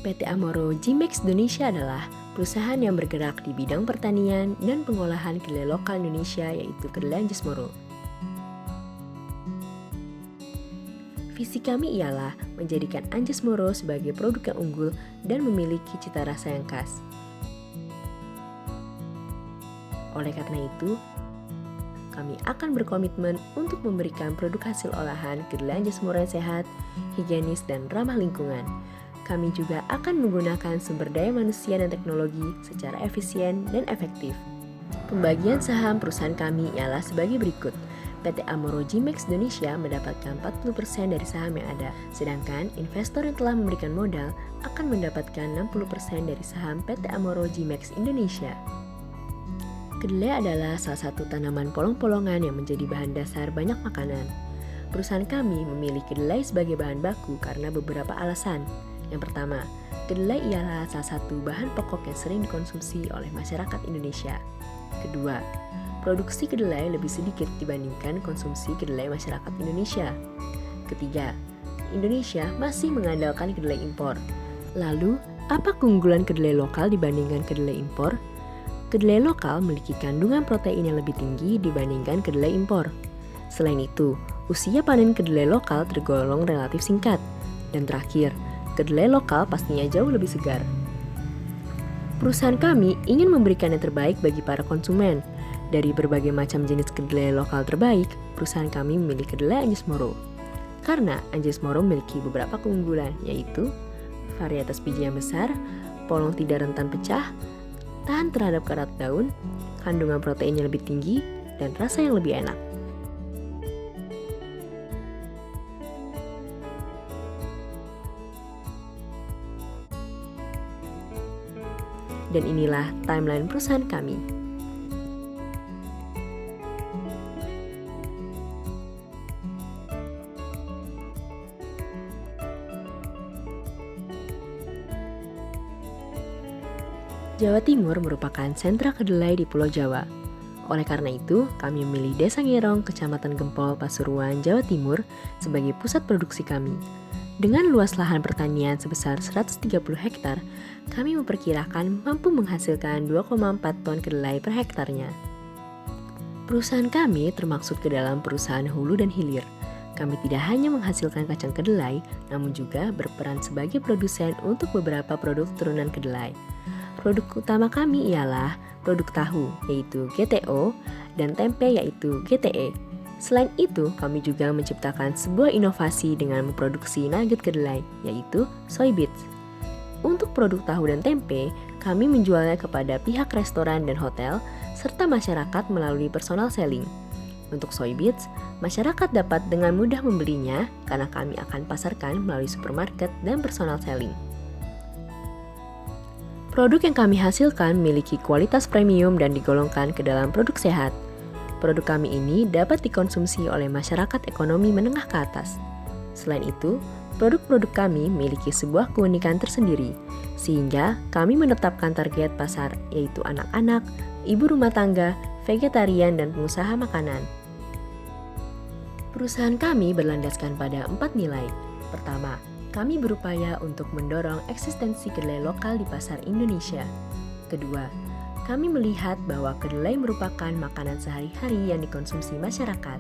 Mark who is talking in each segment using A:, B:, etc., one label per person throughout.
A: PT Amoro G-Max Indonesia adalah perusahaan yang bergerak di bidang pertanian dan pengolahan kedelai lokal Indonesia, yaitu kedelai Anjas Moro. Visi kami ialah menjadikan Anjas Moro sebagai produk yang unggul dan memiliki cita rasa yang khas. Oleh karena itu, kami akan berkomitmen untuk memberikan produk hasil olahan kedelai Anjas Moro yang sehat, higienis, dan ramah lingkungan. Kami juga akan menggunakan sumber daya manusia dan teknologi secara efisien dan efektif. Pembagian saham perusahaan kami ialah sebagai berikut. PT Amoro G-Max Indonesia mendapatkan 40% dari saham yang ada, sedangkan investor yang telah memberikan modal akan mendapatkan 60% dari saham PT Amoro G-Max Indonesia. Kedelai adalah salah satu tanaman polong-polongan yang menjadi bahan dasar banyak makanan. Perusahaan kami memilih kedelai sebagai bahan baku karena beberapa alasan. Yang pertama, kedelai ialah salah satu bahan pokok yang sering dikonsumsi oleh masyarakat Indonesia. Kedua, produksi kedelai lebih sedikit dibandingkan konsumsi kedelai masyarakat Indonesia. Ketiga, Indonesia masih mengandalkan kedelai impor. Lalu, apa keunggulan kedelai lokal dibandingkan kedelai impor? Kedelai lokal memiliki kandungan protein yang lebih tinggi dibandingkan kedelai impor. Selain itu, usia panen kedelai lokal tergolong relatif singkat. Dan terakhir, kedelai lokal pastinya jauh lebih segar. Perusahaan kami ingin memberikan yang terbaik bagi para konsumen. Dari berbagai macam jenis kedelai lokal terbaik, perusahaan kami memilih kedelai Anjas Moro. Karena Anjas Moro memiliki beberapa keunggulan, yaitu varietas biji yang besar, polong tidak rentan pecah, tahan terhadap karat daun, kandungan proteinnya lebih tinggi, dan rasa yang lebih enak. Dan inilah timeline perusahaan kami. Jawa Timur merupakan sentra kedelai di Pulau Jawa. Oleh karena itu, kami memilih Desa Ngerong, Kecamatan Gempol, Pasuruan, Jawa Timur sebagai pusat produksi kami. Dengan luas lahan pertanian sebesar 130 hektar, kami memperkirakan mampu menghasilkan 2,4 ton kedelai per hektarnya. Perusahaan kami termaksud ke dalam perusahaan hulu dan hilir. Kami tidak hanya menghasilkan kacang kedelai, namun juga berperan sebagai produsen untuk beberapa produk turunan kedelai. Produk utama kami ialah produk tahu, yaitu GTO, dan tempe, yaitu GTE. Selain itu, kami juga menciptakan sebuah inovasi dengan memproduksi nugget kedelai, yaitu Soybits. Untuk produk tahu dan tempe, kami menjualnya kepada pihak restoran dan hotel, serta masyarakat melalui personal selling. Untuk Soybits, masyarakat dapat dengan mudah membelinya karena kami akan pasarkan melalui supermarket dan personal selling. Produk yang kami hasilkan memiliki kualitas premium dan digolongkan ke dalam produk sehat. Produk kami ini dapat dikonsumsi oleh masyarakat ekonomi menengah ke atas. Selain itu, produk-produk kami memiliki sebuah keunikan tersendiri, sehingga kami menetapkan target pasar, yaitu anak-anak, ibu rumah tangga, vegetarian, dan pengusaha makanan. Perusahaan kami berlandaskan pada 4 nilai. Pertama, kami berupaya untuk mendorong eksistensi kedelai lokal di pasar Indonesia. Kedua, kami melihat bahwa kedelai merupakan makanan sehari-hari yang dikonsumsi masyarakat,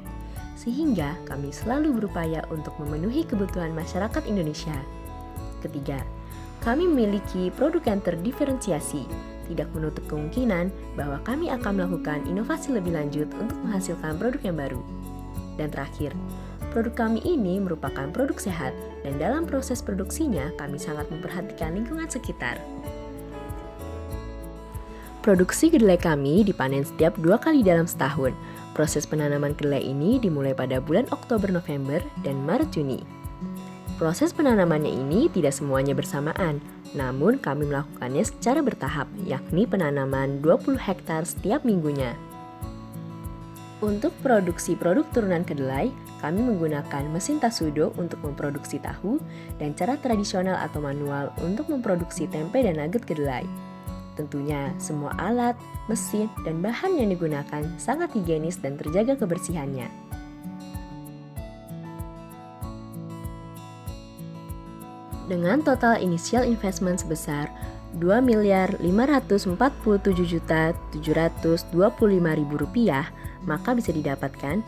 A: sehingga kami selalu berupaya untuk memenuhi kebutuhan masyarakat Indonesia. Ketiga, kami memiliki produk yang terdiferensiasi, tidak menutup kemungkinan bahwa kami akan melakukan inovasi lebih lanjut untuk menghasilkan produk yang baru. Dan terakhir, produk kami ini merupakan produk sehat, dan dalam proses produksinya kami sangat memperhatikan lingkungan sekitar. Produksi kedelai kami dipanen setiap 2 kali dalam setahun. Proses penanaman kedelai ini dimulai pada bulan Oktober-November dan Maret-Juni. Proses penanamannya ini tidak semuanya bersamaan, namun kami melakukannya secara bertahap, yakni penanaman 20 hektar setiap minggunya. Untuk produksi produk turunan kedelai, kami menggunakan mesin Tasudo untuk memproduksi tahu dan cara tradisional atau manual untuk memproduksi tempe dan nugget kedelai. Tentunya, semua alat, mesin, dan bahan yang digunakan sangat higienis dan terjaga kebersihannya. Dengan total initial investment sebesar Rp2.547.725.000, maka bisa didapatkan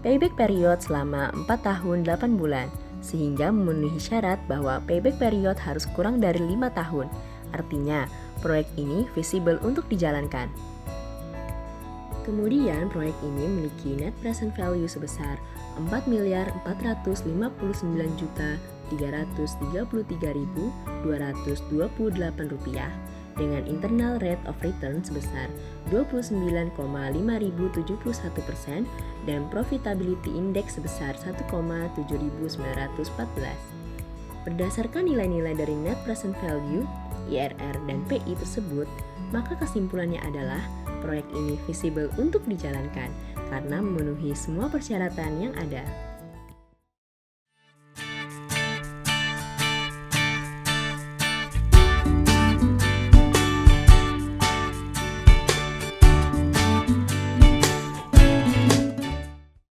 A: payback period selama 4 tahun 8 bulan, sehingga memenuhi syarat bahwa payback period harus kurang dari 5 tahun. Artinya, proyek ini visible untuk dijalankan. Kemudian, proyek ini memiliki net present value sebesar Rp4.459.333.228 dengan internal rate of return sebesar 29,5071% dan profitability index sebesar 1,7914. Berdasarkan nilai-nilai dari net present value, IRR, dan PI tersebut, maka kesimpulannya adalah proyek ini visible untuk dijalankan karena memenuhi semua persyaratan yang ada.